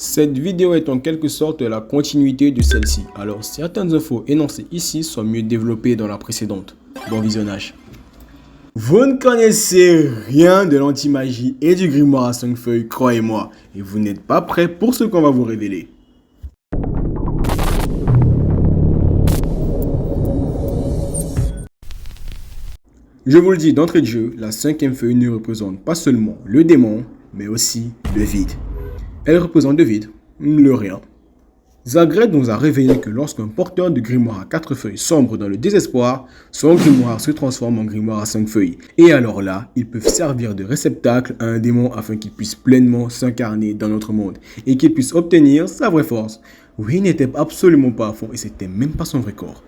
Cette vidéo est en quelque sorte la continuité de celle-ci, alors certaines infos énoncées ici sont mieux développées dans la précédente. Bon visionnage. Vous ne connaissez rien de l'anti-magie et du grimoire à 5 feuilles, croyez-moi, et vous n'êtes pas prêt pour ce qu'on va vous révéler. Je vous le dis d'entrée de jeu, la 5e feuille ne représente pas seulement le démon, mais aussi le vide. Elle représente le vide, le rien. Zagred nous a révélé que lorsqu'un porteur de grimoire à 4 feuilles sombre dans le désespoir, son grimoire se transforme en grimoire à 5 feuilles. Et alors là, ils peuvent servir de réceptacle à un démon afin qu'il puisse pleinement s'incarner dans notre monde et qu'il puisse obtenir sa vraie force. Oui, il n'était absolument pas à fond et c'était même pas son vrai corps.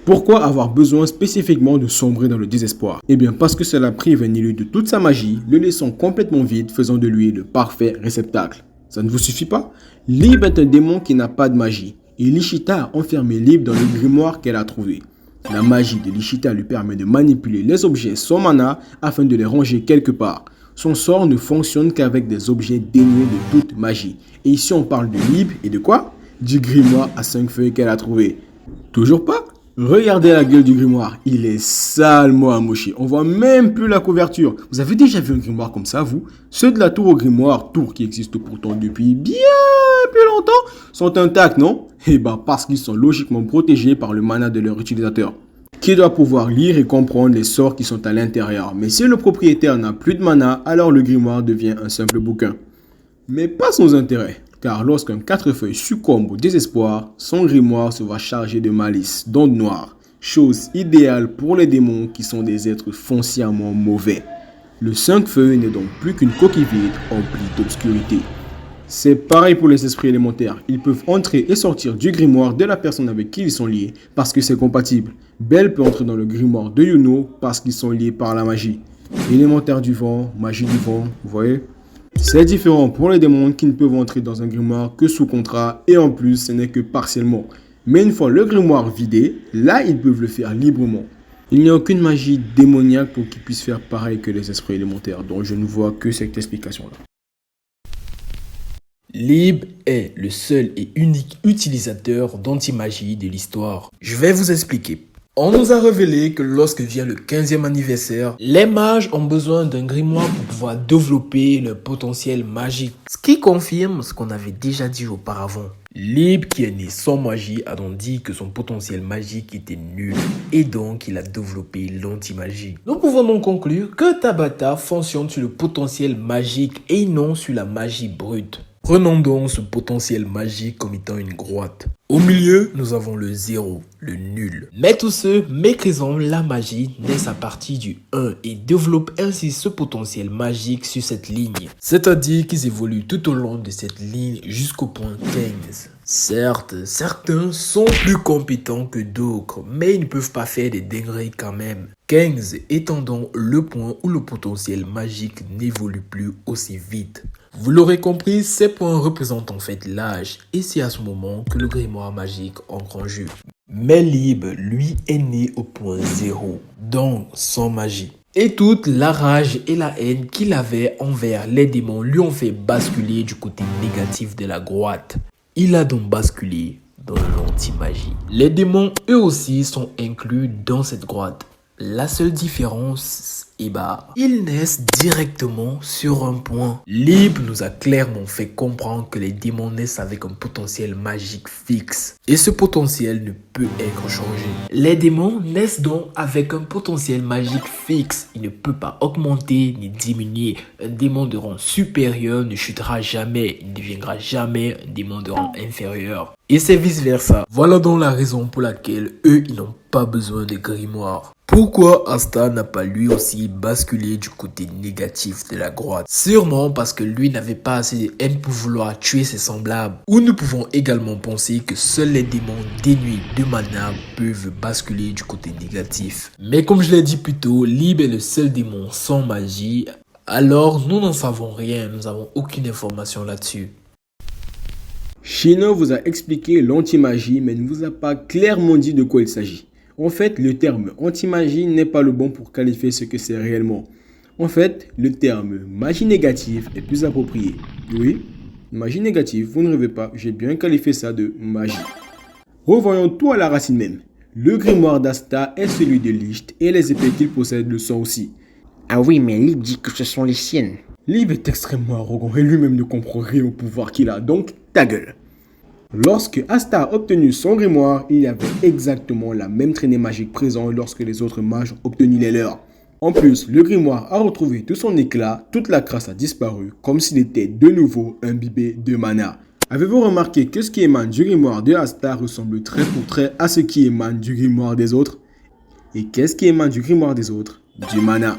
Pourquoi avoir besoin spécifiquement de sombrer dans le désespoir? Eh bien parce que cela prive un élu de toute sa magie, le laissant complètement vide, faisant de lui le parfait réceptacle. Ça ne vous suffit pas? Lib est un démon qui n'a pas de magie, et Lishita a enfermé Lib dans le grimoire qu'elle a trouvé. La magie de Lishita lui permet de manipuler les objets sans mana afin de les ranger quelque part. Son sort ne fonctionne qu'avec des objets dénués de toute magie. Et ici on parle de Lib et de quoi? Du grimoire à 5 feuilles qu'elle a trouvé. Toujours pas? Regardez la gueule du grimoire, il est salement amoché, on voit même plus la couverture. Vous avez déjà vu un grimoire comme ça, vous? Ceux de la tour au grimoire, tour qui existe pourtant depuis bien plus longtemps, sont intacts, non? Eh ben parce qu'ils sont logiquement protégés par le mana de leur utilisateur, qui doit pouvoir lire et comprendre les sorts qui sont à l'intérieur. Mais si le propriétaire n'a plus de mana, alors le grimoire devient un simple bouquin. Mais pas sans intérêt. Car lorsqu'un 4 feuilles succombe au désespoir, son grimoire se va charger de malice, d'ondes noires, chose idéale pour les démons qui sont des êtres foncièrement mauvais. Le 5 feuilles n'est donc plus qu'une coquille vide emplie d'obscurité. C'est pareil pour les esprits élémentaires, ils peuvent entrer et sortir du grimoire de la personne avec qui ils sont liés parce que c'est compatible. Belle peut entrer dans le grimoire de Yuno parce qu'ils sont liés par la magie. Élémentaire du vent, magie du vent, vous voyez ? C'est différent pour les démons qui ne peuvent entrer dans un grimoire que sous contrat et en plus ce n'est que partiellement. Mais une fois le grimoire vidé, là ils peuvent le faire librement. Il n'y a aucune magie démoniaque pour qu'ils puissent faire pareil que les esprits élémentaires, donc je ne vois que cette explication-là. Lib est le seul et unique utilisateur d'anti-magie de l'histoire. Je vais vous expliquer. On nous a révélé que lorsque vient le 15e anniversaire, les mages ont besoin d'un grimoire pour pouvoir développer leur potentiel magique. Ce qui confirme ce qu'on avait déjà dit auparavant. Lib, qui est né sans magie, a donc dit que son potentiel magique était nul et donc il a développé l'anti-magie. Nous pouvons donc conclure que Tabata fonctionne sur le potentiel magique et non sur la magie brute. Prenons donc ce potentiel magique comme étant une grotte. Au milieu, nous avons le 0, le nul. Mais tous ceux méprisant la magie naissent à partir du 1 et développent ainsi ce potentiel magique sur cette ligne. C'est-à-dire qu'ils évoluent tout au long de cette ligne jusqu'au point 15. Certes, certains sont plus compétents que d'autres, mais ils ne peuvent pas faire des dingueries quand même. 15 étant donc le point où le potentiel magique n'évolue plus aussi vite. Vous l'aurez compris, ces points représentent en fait l'âge et c'est à ce moment que le grimoire magique entre en jeu. Mais Lib, lui, est né au point 0, donc sans magie. Et toute la rage et la haine qu'il avait envers les démons lui ont fait basculer du côté négatif de la grotte. Il a donc basculé dans l'anti-magie. Les démons, eux aussi, sont inclus dans cette grotte. La seule différence, ils naissent directement sur un point. Lib nous a clairement fait comprendre que les démons naissent avec un potentiel magique fixe. Et ce potentiel ne peut être changé. Les démons naissent donc avec un potentiel magique fixe. Il ne peut pas augmenter ni diminuer. Un démon de rang supérieur ne chutera jamais. Il ne deviendra jamais un démon de rang inférieur. Et c'est vice versa. Voilà donc la raison pour laquelle eux, ils n'ont pas besoin de grimoire. Pourquoi Asta n'a pas lui aussi basculé du côté négatif de la grotte? Sûrement parce que lui n'avait pas assez de haine pour vouloir tuer ses semblables. Ou nous pouvons également penser que seuls les démons dénués de mana peuvent basculer du côté négatif. Mais comme je l'ai dit plus tôt, Lib est le seul démon sans magie. Alors nous n'en savons rien, nous n'avons aucune information là-dessus. Shino vous a expliqué l'anti-magie mais ne vous a pas clairement dit de quoi il s'agit. En fait, le terme anti-magie n'est pas le bon pour qualifier ce que c'est réellement. En fait, le terme magie négative est plus approprié. Oui, Magie négative, vous ne rêvez pas, j'ai bien qualifié ça de magie. Revoyons tout à la racine même. Le grimoire d'Asta est celui de Licht et les épées qu'il possède le sont aussi. Ah oui, mais Lib dit que ce sont les siennes. Lib est extrêmement arrogant et lui-même ne comprend rien au pouvoir qu'il a, donc ta gueule. Lorsque Asta a obtenu son grimoire, il y avait exactement la même traînée magique présente lorsque les autres mages ont obtenu les leurs. En plus, le grimoire a retrouvé tout son éclat, toute la crasse a disparu, comme s'il était de nouveau imbibé de mana. Avez-vous remarqué que ce qui émane du grimoire de Asta ressemble trait pour trait à ce qui émane du grimoire des autres? Et qu'est-ce qui émane du grimoire des autres? Du mana.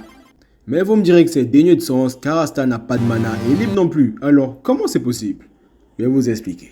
Mais vous me direz que c'est dénué de sens car Asta n'a pas de mana et Lib non plus. Alors comment c'est possible? Je vais vous expliquer.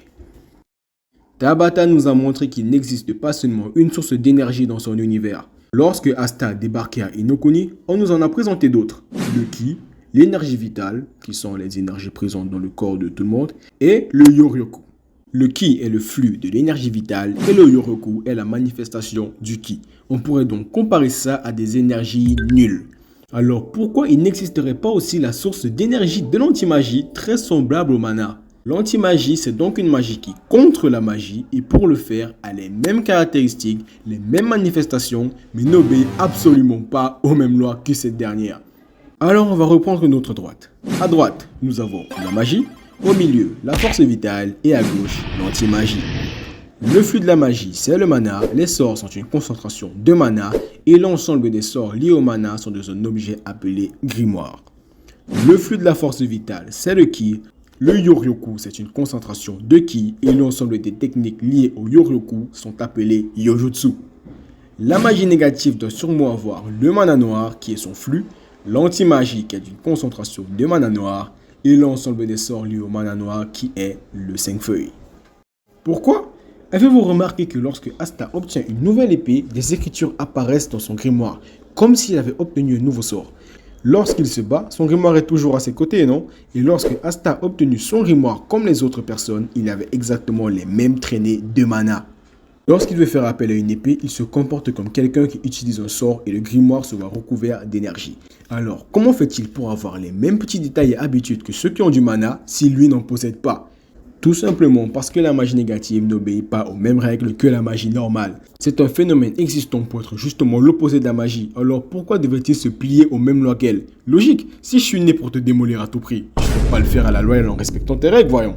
Tabata nous a montré qu'il n'existe pas seulement une source d'énergie dans son univers. Lorsque Asta a débarqué à Inokuni, on nous en a présenté d'autres. Le Ki, l'énergie vitale, qui sont les énergies présentes dans le corps de tout le monde, et le Yoryoku. Le Ki est le flux de l'énergie vitale et le Yoryoku est la manifestation du Ki. On pourrait donc comparer ça à des énergies nulles. Alors pourquoi il n'existerait pas aussi la source d'énergie de l'antimagie très semblable au mana? L'antimagie, c'est donc une magie qui contre la magie et pour le faire a les mêmes caractéristiques, les mêmes manifestations, mais n'obéit absolument pas aux mêmes lois que cette dernière. Alors on va reprendre notre droite. À droite, nous avons la magie, au milieu, la force vitale et à gauche, l'antimagie. Le flux de la magie, c'est le mana, les sorts sont une concentration de mana et l'ensemble des sorts liés au mana sont dans un objet appelé grimoire. Le flux de la force vitale, c'est le ki. Le Yoryoku, c'est une concentration de ki et l'ensemble des techniques liées au Yoryoku sont appelées Yojutsu. La magie négative doit sûrement avoir le mana noir qui est son flux, l'anti-magie qui est une concentration de mana noir et l'ensemble des sorts liés au mana noir qui est le 5 feuilles. Pourquoi? Avez-vous remarqué que lorsque Asta obtient une nouvelle épée, des écritures apparaissent dans son grimoire, comme s'il avait obtenu un nouveau sort? Lorsqu'il se bat, son grimoire est toujours à ses côtés, non? Et lorsque Asta a obtenu son grimoire comme les autres personnes, il avait exactement les mêmes traînées de mana. Lorsqu'il veut faire appel à une épée, il se comporte comme quelqu'un qui utilise un sort et le grimoire se voit recouvert d'énergie. Alors, comment fait-il pour avoir les mêmes petits détails et habitudes que ceux qui ont du mana si lui n'en possède pas? Tout simplement parce que la magie négative n'obéit pas aux mêmes règles que la magie normale. C'est un phénomène existant pour être justement l'opposé de la magie. Alors pourquoi devrait-il se plier aux mêmes lois qu'elle? Logique, si je suis né pour te démolir à tout prix, je ne peux pas le faire à la loi et en respectant tes règles, voyons.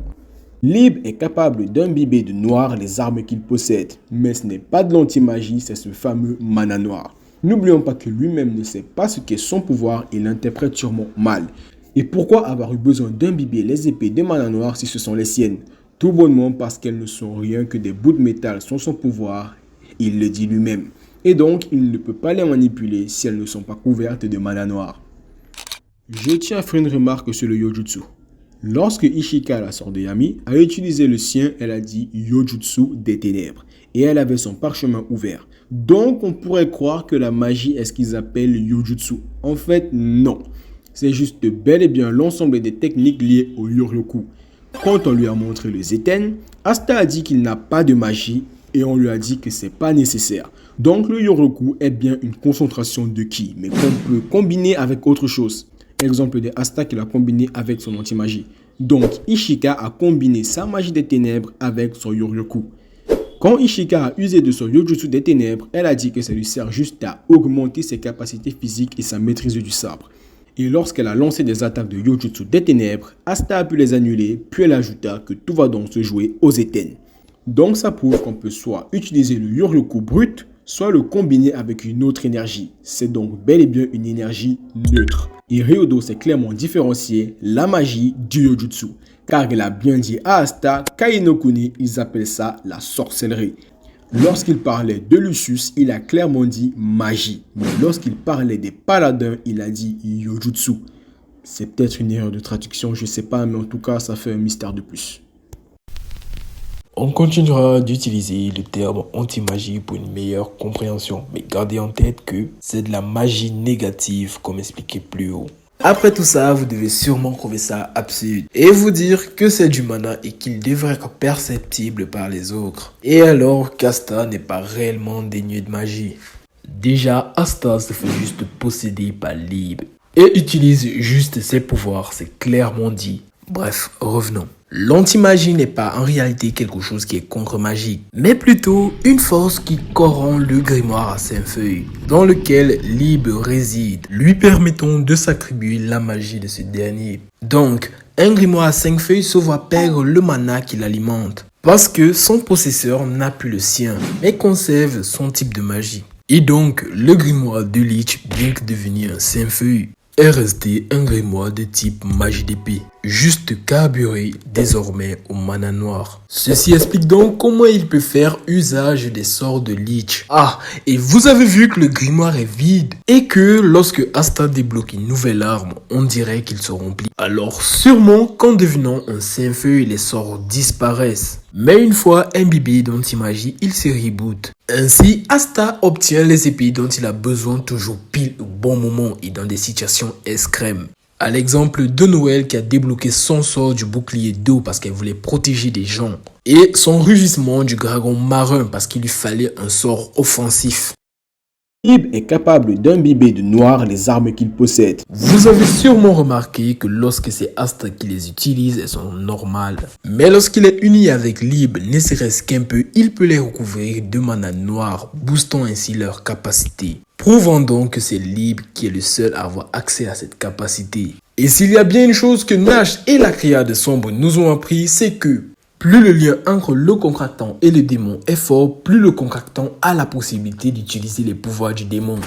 Lib est capable d'imbiber de noir les armes qu'il possède. Mais ce n'est pas de l'anti-magie, c'est ce fameux mana noir. N'oublions pas que lui-même ne sait pas ce qu'est son pouvoir et l'interprète sûrement mal. Et pourquoi avoir eu besoin d'imbiber les épées de mana noir si ce sont les siennes? Tout bonnement parce qu'elles ne sont rien que des bouts de métal sans son pouvoir, il le dit lui-même. Et donc, il ne peut pas les manipuler si elles ne sont pas couvertes de mana noir. Je tiens à faire une remarque sur le Yojutsu. Lorsque Ishika, la sœur de Yami, a utilisé le sien, elle a dit Yojutsu des ténèbres. Et elle avait son parchemin ouvert. Donc, on pourrait croire que la magie est ce qu'ils appellent Yojutsu. En fait, non. C'est juste bel et bien l'ensemble des techniques liées au Yoryoku. Quand on lui a montré le Zeten, Asta a dit qu'il n'a pas de magie et on lui a dit que c'est pas nécessaire. Donc le Yoryoku est bien une concentration de ki, mais qu'on peut combiner avec autre chose. Exemple de Asta qu'il a combiné avec son anti-magie. Donc Ishika a combiné sa magie des ténèbres avec son Yoryoku. Quand Ishika a usé de son Yojutsu des ténèbres, elle a dit que ça lui sert juste à augmenter ses capacités physiques et sa maîtrise du sabre. Et lorsqu'elle a lancé des attaques de Yojutsu des ténèbres, Asta a pu les annuler, puis elle ajouta que tout va donc se jouer aux Zeten. Donc ça prouve qu'on peut soit utiliser le Yoryoku brut, soit le combiner avec une autre énergie. C'est donc bel et bien une énergie neutre. Et Ryodo s'est clairement différencié la magie du Yojutsu. Car il a bien dit à Asta qu'à Inokuni, ils appellent ça la sorcellerie. Lorsqu'il parlait de Lucius, il a clairement dit magie. Mais lorsqu'il parlait des paladins, il a dit Yojutsu. C'est peut-être une erreur de traduction, je sais pas, mais en tout cas, ça fait un mystère de plus. On continuera d'utiliser le terme anti-magie pour une meilleure compréhension. Mais gardez en tête que c'est de la magie négative, comme expliqué plus haut. Après tout ça, vous devez sûrement trouver ça absurde et vous dire que c'est du mana et qu'il devrait être perceptible par les autres. Et alors qu'Asta n'est pas réellement dénué de magie. Déjà, Asta se fait juste posséder par Lib et utilise juste ses pouvoirs, c'est clairement dit. Bref, revenons. L'anti-magie n'est pas en réalité quelque chose qui est contre-magique, mais plutôt une force qui corrompt le grimoire à 5 feuilles, dans lequel Lib réside, lui permettant de s'attribuer la magie de ce dernier. Donc, un grimoire à 5 feuilles se voit perdre le mana qui l'alimente, parce que son possesseur n'a plus le sien, mais conserve son type de magie. Et donc, le grimoire de Lich, bien que devenu un 5 feuilles, est resté un grimoire de type magie d'épée, juste carburé désormais au mana noir. Ceci explique donc comment il peut faire usage des sorts de Lich. Ah, et vous avez vu que le grimoire est vide et que lorsque Asta débloque une nouvelle arme, on dirait qu'il se remplit. Alors sûrement qu'en devenant un 5 feuilles, les sorts disparaissent. Mais une fois imbibé d'anti-magie, il se reboot. Ainsi, Asta obtient les épées dont il a besoin toujours pile au bon moment et dans des situations extrêmes. À l'exemple de Noël qui a débloqué son sort du bouclier d'eau parce qu'elle voulait protéger des gens. Et son rugissement du dragon marin parce qu'il lui fallait un sort offensif. Lib est capable d'imbiber de noir les armes qu'il possède. Vous avez sûrement remarqué que lorsque c'est Asta qui les utilise, elles sont normales. Mais lorsqu'il est uni avec Lib, ne serait-ce qu'un peu, il peut les recouvrir de mana noir, boostant ainsi leur capacité. Prouvant donc que c'est Lib qui est le seul à avoir accès à cette capacité. Et s'il y a bien une chose que Nash et la Criade sombre nous ont appris, c'est que plus le lien entre le contractant et le démon est fort, plus le contractant a la possibilité d'utiliser les pouvoirs du démon.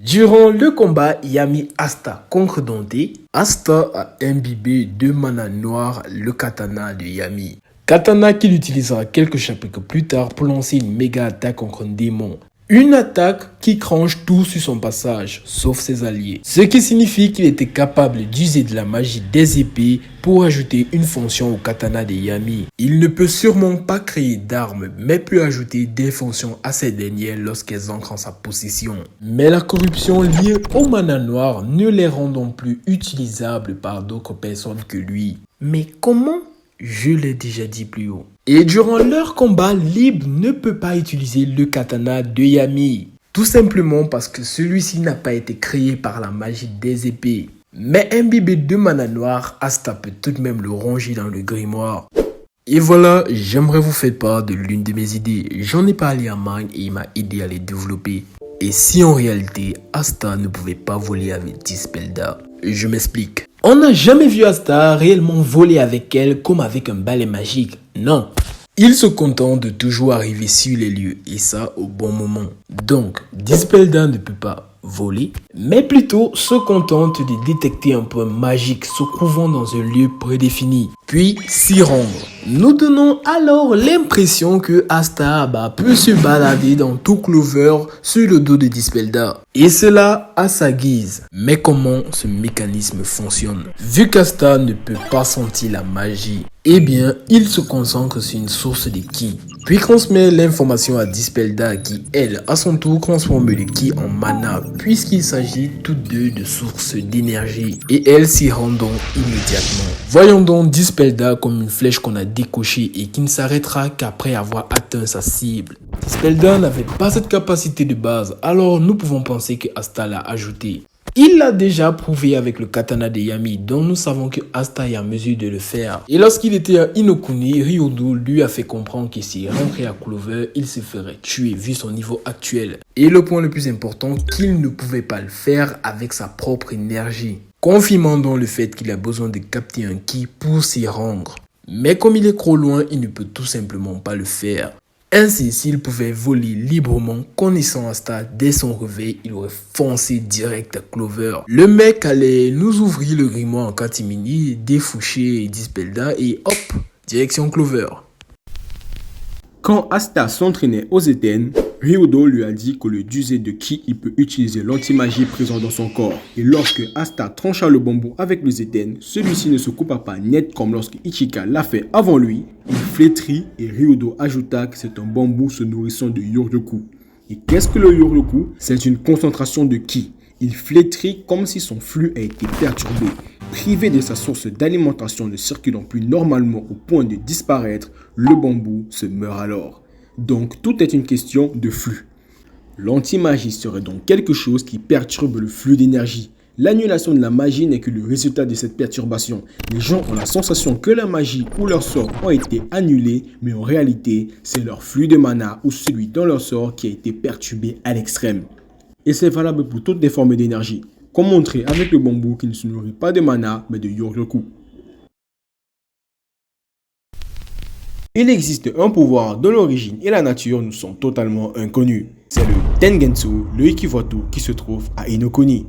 Durant le combat Yami Asta contre Dante, Asta a imbibé de mana noir le katana de Yami. Katana qu'il utilisera quelques chapitres plus tard pour lancer une méga attaque contre un démon. Une attaque qui cranche tout sur son passage, sauf ses alliés. Ce qui signifie qu'il était capable d'user de la magie des épées pour ajouter une fonction au katana de Yami. Il ne peut sûrement pas créer d'armes, mais peut ajouter des fonctions à ces dernières lorsqu'elles entrent en sa possession. Mais la corruption liée au mana noir ne les rend non plus utilisables par d'autres personnes que lui. Mais comment ? Je l'ai déjà dit plus haut. Et durant leur combat, Lib ne peut pas utiliser le katana de Yami. Tout simplement parce que celui-ci n'a pas été créé par la magie des épées. Mais imbibé de mana noir, Asta peut tout de même le ranger dans le grimoire. Et voilà, j'aimerais vous faire part de l'une de mes idées. J'en ai parlé à Marne et il m'a aidé à les développer. Et si en réalité, Asta ne pouvait pas voler avec Dispelda? Je m'explique. On n'a jamais vu Asta réellement voler avec elle comme avec un balai magique. Non. Il se contente de toujours arriver sur les lieux et ça au bon moment. Donc, Dispelda ne peut pas voler, mais plutôt se contente de détecter un point magique se trouvant dans un lieu prédéfini, puis s'y rendre. Nous donnons alors l'impression que Asta peut se balader dans tout Clover sur le dos de Dispelda. Et cela à sa guise. Mais comment ce mécanisme fonctionne? Vu qu'Asta ne peut pas sentir la magie, eh bien, il se concentre sur une source de ki, puis transmet l'information à Dispelda qui, elle, à son tour, transforme le ki en mana, puisqu'il s'agit toutes deux de sources d'énergie, et elle s'y rend donc immédiatement. Voyons donc Dispelda comme une flèche qu'on a décochée et qui ne s'arrêtera qu'après avoir atteint sa cible. Dispelda n'avait pas cette capacité de base, alors nous pouvons penser que Asta l'a ajoutée. Il l'a déjà prouvé avec le katana de Yami, dont nous savons que Asta est en mesure de le faire. Et lorsqu'il était à Inokuni, Ryudo lui a fait comprendre que s'il rentrait à Clover, il se ferait tuer vu son niveau actuel. Et le point le plus important, qu'il ne pouvait pas le faire avec sa propre énergie, confirmant donc le fait qu'il a besoin de capter un ki pour s'y rendre. Mais comme il est trop loin, il ne peut tout simplement pas le faire. Ainsi, s'il pouvait voler librement, connaissant Asta dès son réveil, il aurait foncé direct à Clover. Le mec allait nous ouvrir le grimoire en catimini, défoucher Dispelda et hop, direction Clover. Quand Asta s'entraînait aux Éthènes, Ryudo lui a dit qu'au lieu d'user de ki, il peut utiliser l'anti-magie présent dans son corps. Et lorsque Asta trancha le bambou avec le Éthènes, celui-ci ne se coupa pas net comme lorsque Ichika l'a fait avant lui. Il flétrit et Ryudo ajouta que c'est un bambou se nourrissant de Yoryoku. Et qu'est-ce que le Yoryoku? C'est une concentration de ki. Il flétrit comme si son flux a été perturbé. Privé de sa source d'alimentation ne circulant plus normalement au point de disparaître, le bambou se meurt alors. Donc tout est une question de flux. L'anti-magie serait donc quelque chose qui perturbe le flux d'énergie. L'annulation de la magie n'est que le résultat de cette perturbation. Les gens ont la sensation que la magie ou leur sort ont été annulés, mais en réalité, c'est leur flux de mana ou celui dans leur sort qui a été perturbé à l'extrême. Et c'est valable pour toutes les formes d'énergie, comme montré avec le bambou qui ne se nourrit pas de mana, mais de Yoryoku. Il existe un pouvoir dont l'origine et la nature nous sont totalement inconnus. C'est le Tengensu, le Ikiwatu, qui se trouve à Inokuni.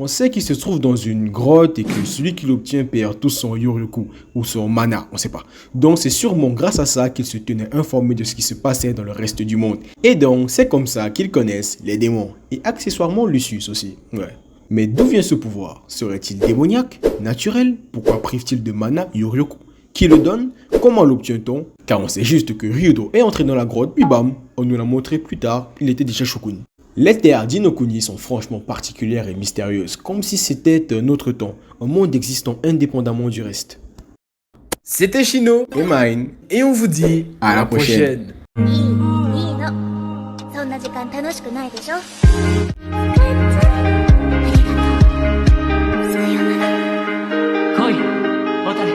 On sait qu'il se trouve dans une grotte et que celui qui l'obtient perd tout son Yoryoku ou son mana, on sait pas. Donc c'est sûrement grâce à ça qu'il se tenait informé de ce qui se passait dans le reste du monde. Et donc c'est comme ça qu'ils connaissent les démons. Et accessoirement Lucius aussi. Ouais. Mais d'où vient ce pouvoir? Serait-il démoniaque? Naturel? Pourquoi prive-t-il de mana Yoryoku? Qui le donne? Comment l'obtient-on? Car on sait juste que Ryudo est entré dans la grotte, puis bam, on nous l'a montré plus tard, il était déjà Shokun. Les terres d'Inokuni sont franchement particulières et mystérieuses, comme si c'était un autre temps, un monde existant indépendamment du reste. C'était Chino Et Mine, et on vous dit à la prochaine. いいのそんな時間楽しくないでしょありがとうさよなら来い、渡れ。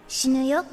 死ぬよ